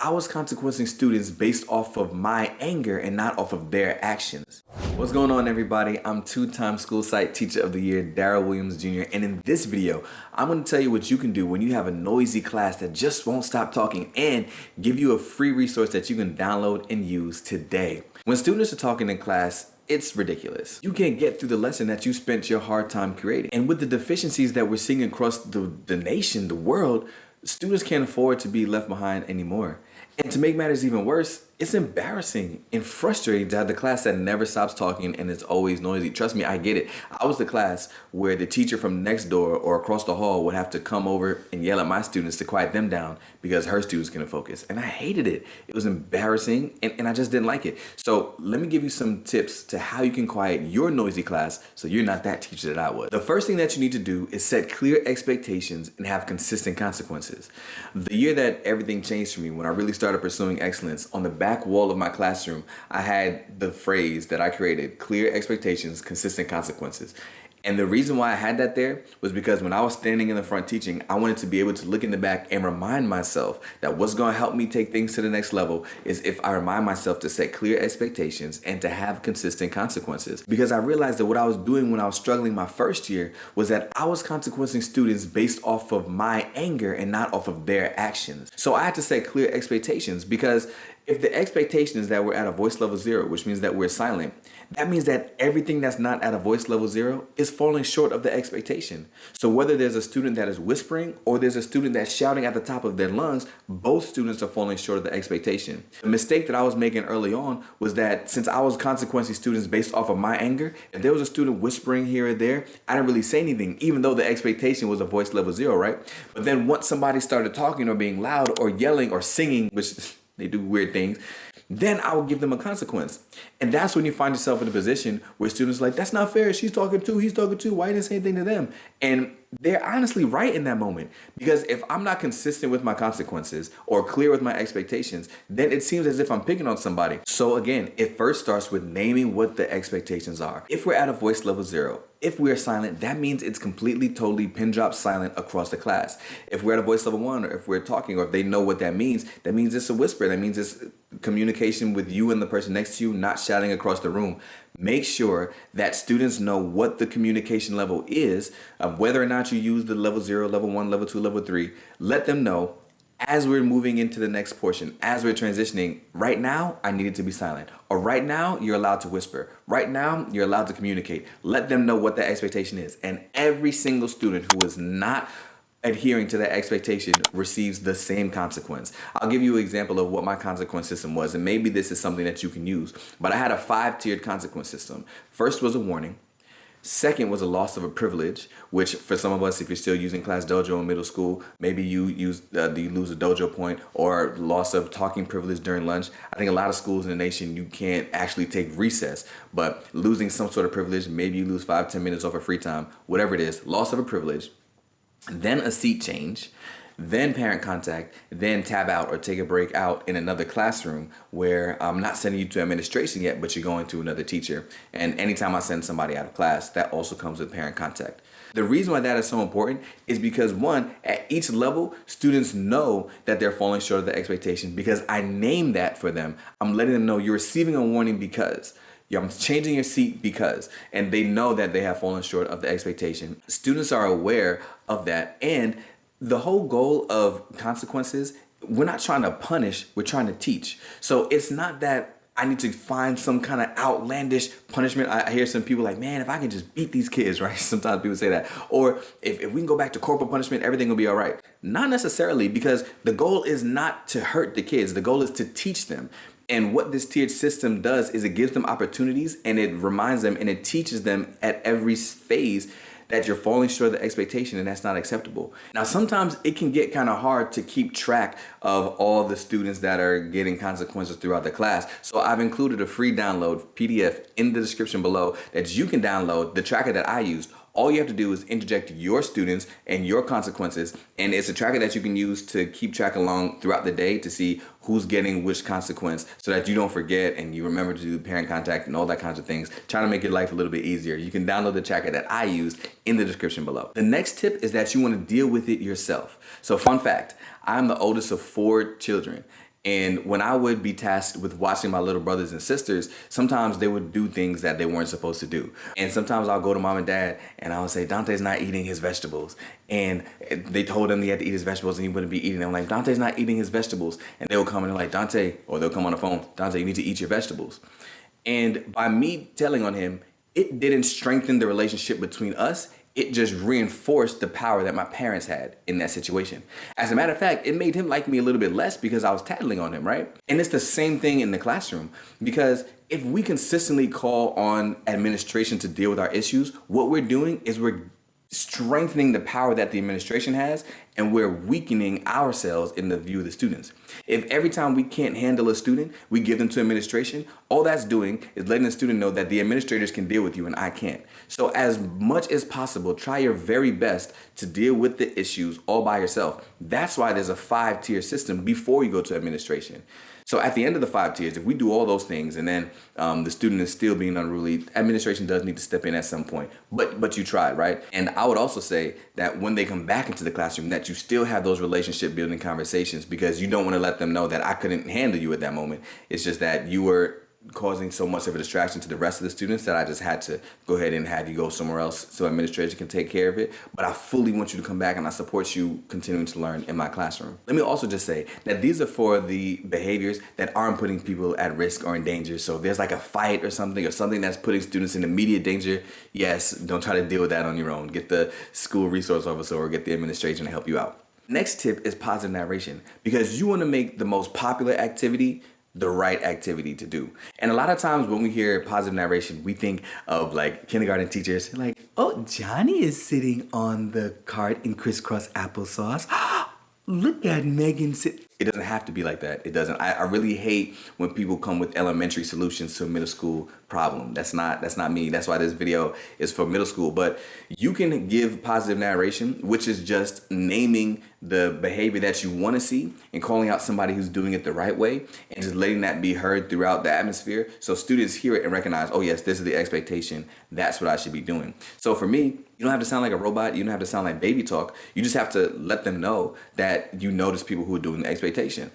I was consequencing students based off of my anger and not off of their actions. What's going on, everybody? I'm two-time School Site Teacher of the Year, Darrell Williams Jr. And in this video, I'm going to tell you what you can do when you have a noisy class that just won't stop talking and give you a free resource that you can download and use today. When students are talking in class, it's ridiculous. You can't get through the lesson that you spent your hard time creating. And with the deficiencies that we're seeing across the nation, the world, students can't afford to be left behind anymore. And to make matters even worse, it's embarrassing and frustrating to have the class that never stops talking and is always noisy. Trust me, I get it. I was the class where the teacher from next door or across the hall would have to come over and yell at my students to quiet them down because her students couldn't focus. And I hated it. It was embarrassing and I just didn't like it. So let me give you some tips to how you can quiet your noisy class so you're not that teacher that I was. The first thing that you need to do is set clear expectations and have consistent consequences. The year that everything changed for me, when I really started pursuing excellence, on the back wall of my classroom, I had the phrase that I created: clear expectations, consistent consequences. And the reason why I had that there was because when I was standing in the front teaching, I wanted to be able to look in the back and remind myself that what's going to help me take things to the next level is if I remind myself to set clear expectations and to have consistent consequences. Because I realized that what I was doing when I was struggling my first year was that I was consequencing students based off of my anger and not off of their actions. So I had to set clear expectations, because if the expectation is that we're at a voice level 0, which means that we're silent, that means that everything that's not at a voice level 0 is falling short of the expectation. So whether there's a student that is whispering or there's a student that's shouting at the top of their lungs, both students are falling short of the expectation. The mistake that I was making early on was that since I was consequencing students based off of my anger, if there was a student whispering here or there, I didn't really say anything, even though the expectation was a voice level 0, right? But then once somebody started talking or being loud or yelling or singing, which they do weird things, then I will give them a consequence. And that's when you find yourself in a position where students are like, that's not fair. She's talking too, he's talking too. Why didn't say anything to them? And they're honestly right in that moment. Because if I'm not consistent with my consequences or clear with my expectations, then it seems as if I'm picking on somebody. So again, it first starts with naming what the expectations are. If we're at a voice level 0, if we're silent, that means it's completely, totally pin drop silent across the class. If we're at a voice level 1, or if we're talking, or if they know what that means it's a whisper. That means it's communication with you and the person next to you, not shouting across the room. Make sure that students know what the communication level is, whether or not you use the level 0, level 1, level 2, level 3. Let them know as we're moving into the next portion, as we're transitioning. Right now, I need it to be silent. Or right now, you're allowed to whisper. Right now, you're allowed to communicate. Let them know what the expectation is. And every single student who is not adhering to that expectation receives the same consequence. I'll give you an example of what my consequence system was, and maybe this is something that you can use. But I had a 5-tiered consequence system. First was a warning. Second was a loss of a privilege, which for some of us, if you're still using Class Dojo in middle school, maybe you lose a dojo point, or loss of talking privilege during lunch. I think a lot of schools in the nation, you can't actually take recess, but losing some sort of privilege, maybe you lose 5-10 minutes off of free time, whatever it is, loss of a privilege, then a seat change, then parent contact, then tab out or take a break out in another classroom where I'm not sending you to administration yet, but you're going to another teacher. And anytime I send somebody out of class, that also comes with parent contact. The reason why that is so important is because, one, at each level, students know that they're falling short of the expectation because I name that for them. I'm letting them know you're receiving a warning because. I'm changing your seat because, and they know that they have fallen short of the expectation. Students are aware of that, and the whole goal of consequences, we're not trying to punish, we're trying to teach. So it's not that I need to find some kind of outlandish punishment. I hear some people like, man, if I can just beat these kids, right? Sometimes people say that. Or if we can go back to corporal punishment, everything will be all right. Not necessarily, because the goal is not to hurt the kids. The goal is to teach them. And what this tiered system does is it gives them opportunities, and it reminds them and it teaches them at every phase that you're falling short of the expectation, and that's not acceptable. Now, sometimes it can get kind of hard to keep track of all the students that are getting consequences throughout the class. So I've included a free download PDF in the description below that you can download, the tracker that I used. All you have to do is interject your students and your consequences, and it's a tracker that you can use to keep track along throughout the day to see who's getting which consequence, so that you don't forget and you remember to do parent contact and all that kinds of things, trying to make your life a little bit easier. You can download the tracker that I used in the description below. The next tip is that you want to deal with it yourself. So fun fact, I'm the oldest of 4 children. And when I would be tasked with watching my little brothers and sisters, sometimes they would do things that they weren't supposed to do. And sometimes I'll go to mom and dad and I'll say, Dante's not eating his vegetables. And they told him he had to eat his vegetables and he wouldn't be eating them. I'm like, Dante's not eating his vegetables. And they'll come and they're like, Dante, or they'll come on the phone, Dante, you need to eat your vegetables. And by me telling on him, it didn't strengthen the relationship between us. It just reinforced the power that my parents had in that situation. As a matter of fact, it made him like me a little bit less because I was tattling on him, right? And it's the same thing in the classroom, because if we consistently call on administration to deal with our issues, what we're doing is we're strengthening the power that the administration has, and we're weakening ourselves in the view of the students. If every time we can't handle a student, we give them to administration, all that's doing is letting the student know that the administrators can deal with you and I can't. So as much as possible, try your very best to deal with the issues all by yourself. That's why there's a 5-tier system before you go to administration. So at the end of the 5 tiers, if we do all those things and then the student is still being unruly, administration does need to step in at some point. But you tried, right? And I would also say that when they come back into the classroom, that you still have those relationship building conversations, because you don't want to let them know that I couldn't handle you at that moment. It's just that you were causing so much of a distraction to the rest of the students that I just had to go ahead and have you go somewhere else so administration can take care of it. But I fully want you to come back and I support you continuing to learn in my classroom. Let me also just say that these are for the behaviors that aren't putting people at risk or in danger. So if there's like a fight or something that's putting students in immediate danger, yes, don't try to deal with that on your own. Get the school resource officer or get the administration to help you out. Next tip is positive narration, because you want to make the most popular activity the right activity to do. And a lot of times when we hear positive narration, we think of like kindergarten teachers like, oh, Johnny is sitting on the cart in crisscross applesauce. Look at Megan sit. It doesn't have to be like that. It doesn't. I really hate when people come with elementary solutions to a middle school problem. That's not me. That's why this video is for middle school. But you can give positive narration, which is just naming the behavior that you want to see and calling out somebody who's doing it the right way and just letting that be heard throughout the atmosphere so students hear it and recognize, oh yes, this is the expectation. That's what I should be doing. So for me, you don't have to sound like a robot. You don't have to sound like baby talk. You just have to let them know that you notice people who are doing the expectation.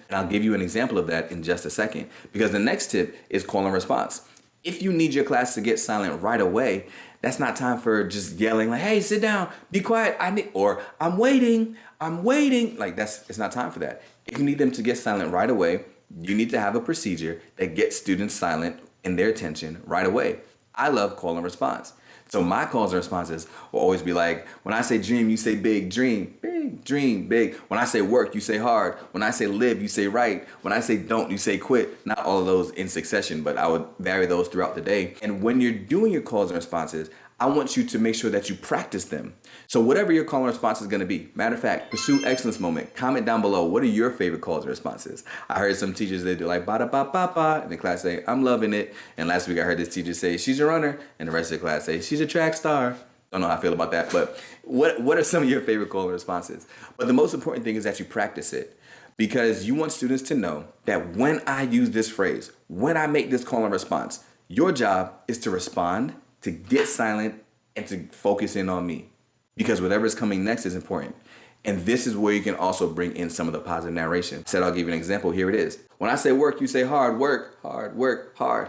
And I'll give you an example of that in just a second, because the next tip is call and response. If you need your class to get silent right away, that's not time for just yelling like, hey, sit down, be quiet, or I'm waiting. Like it's not time for that. If you need them to get silent right away, you need to have a procedure that gets students silent in their attention right away. I love call and response. So my calls and responses will always be like, when I say dream, you say big, dream, big, dream, big. When I say work, you say hard. When I say live, you say right. When I say don't, you say quit. Not all of those in succession, but I would vary those throughout the day. And when you're doing your calls and responses, I want you to make sure that you practice them. So whatever your call and response is going to be, matter of fact, pursue excellence moment. Comment down below, what are your favorite calls and responses? I heard some teachers, they do like ba-da-ba-ba-ba, and the class say, I'm loving it. And last week I heard this teacher say, she's a runner, and the rest of the class say, she's a track star. Don't know how I feel about that, but what are some of your favorite call and responses? But the most important thing is that you practice it, because you want students to know that when I use this phrase, when I make this call and response, your job is to respond, to get silent, and to focus in on me, because whatever is coming next is important. And this is where you can also bring in some of the positive narration. Said I'll give you an example. Here it is. When I say work, you say hard work, hard work, hard.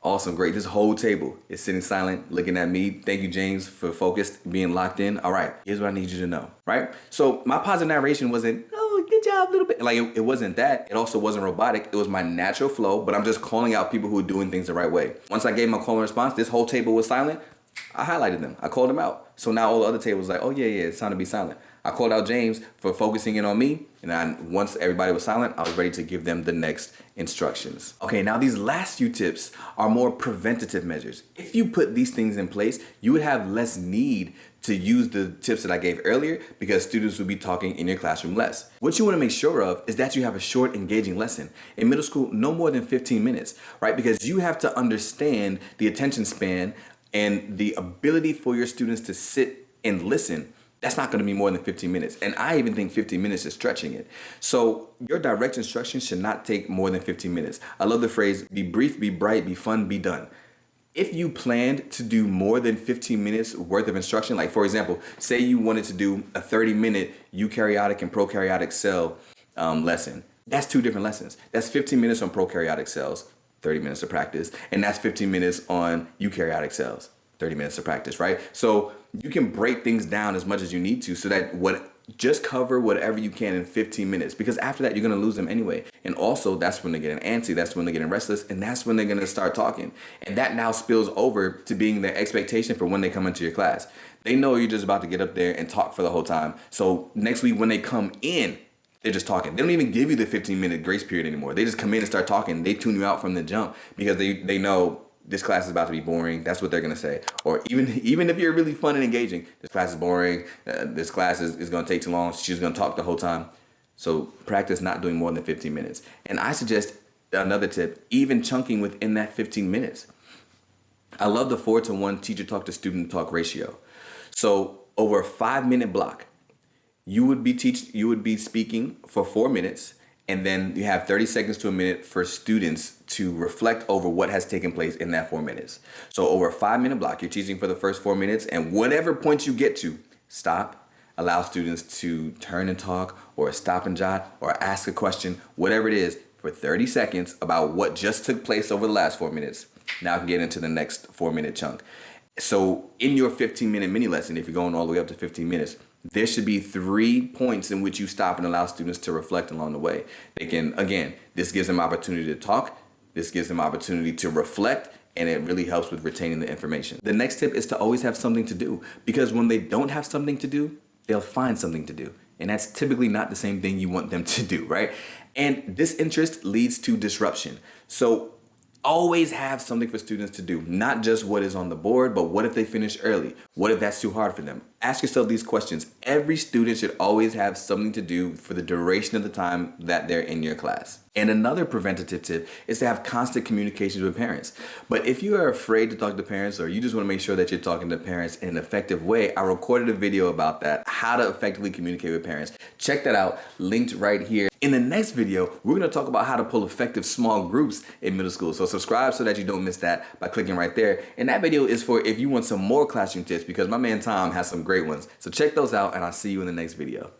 Awesome, great. This whole table is sitting silent, looking at me. Thank you, James, for focused, being locked in. All right, here's what I need you to know, right? So my positive narration wasn't, oh, good job, little bit. Like it wasn't that. It also wasn't robotic. It was my natural flow, but I'm just calling out people who are doing things the right way. Once I gave my call and response, this whole table was silent. I highlighted them. I called them out. So now all the other tables like, oh yeah, it's time to be silent. I called out James for focusing in on me. And once everybody was silent, I was ready to give them the next instructions. Okay, now these last few tips are more preventative measures. If you put these things in place, you would have less need to use the tips that I gave earlier, because students would be talking in your classroom less. What you want to make sure of is that you have a short, engaging lesson. In middle school, no more than 15 minutes, right? Because you have to understand the attention span and the ability for your students to sit and listen. That's not going to be more than 15 minutes. And I even think 15 minutes is stretching it. So your direct instruction should not take more than 15 minutes. I love the phrase, be brief, be bright, be fun, be done. If you planned to do more than 15 minutes worth of instruction, like for example, say you wanted to do a 30-minute eukaryotic and prokaryotic cell lesson, That's 2 different lessons. That's 15 minutes on prokaryotic cells, 30 minutes of practice, and that's 15 minutes on eukaryotic cells, 30 minutes of practice, right? So you can break things down as much as you need to so that just cover whatever you can in 15 minutes, because after that, you're gonna lose them anyway. And also, that's when they're getting antsy, that's when they're getting restless, and that's when they're gonna start talking. And that now spills over to being their expectation for when they come into your class. They know you're just about to get up there and talk for the whole time. So next week when they come in, they're just talking. They don't even give you the 15-minute grace period anymore. They just come in and start talking. They tune you out from the jump because they know this class is about to be boring. That's what they're gonna say. Or even if you're really fun and engaging, this class is boring. This class is gonna take too long. She's gonna talk the whole time. So practice not doing more than 15 minutes. And I suggest another tip, even chunking within that 15 minutes. I love the 4-to-1 teacher talk to student talk ratio. So over a 5-minute block, you would be speaking for 4 minutes, and then you have 30 seconds to a minute for students to reflect over what has taken place in that 4 minutes. So over a 5-minute block, you're teaching for the first 4 minutes, and whatever point you get to, stop, allow students to turn and talk, or stop and jot, or ask a question, whatever it is, for 30 seconds about what just took place over the last 4 minutes. Now I can get into the next 4-minute chunk. So in your 15-minute mini lesson, if you're going all the way up to 15 minutes, there should be 3 points in which you stop and allow students to reflect along the way. They can, again, this gives them opportunity to talk, this gives them opportunity to reflect, and it really helps with retaining the information. The next tip is to always have something to do, because when they don't have something to do, they'll find something to do. And that's typically not the same thing you want them to do, right? And disinterest leads to disruption. So always have something for students to do, not just what is on the board, but what if they finish early? What if that's too hard for them? Ask yourself these questions. Every student should always have something to do for the duration of the time that they're in your class. And another preventative tip is to have constant communications with parents. But if you are afraid to talk to parents, or you just want to make sure that you're talking to parents in an effective way, I recorded a video about that, how to effectively communicate with parents. Check that out, linked right here. In the next video, we're going to talk about how to pull effective small groups in middle school. So subscribe so that you don't miss that by clicking right there. And that video is for if you want some more classroom tips, because my man Tom has some great ones. So check those out, and I'll see you in the next video.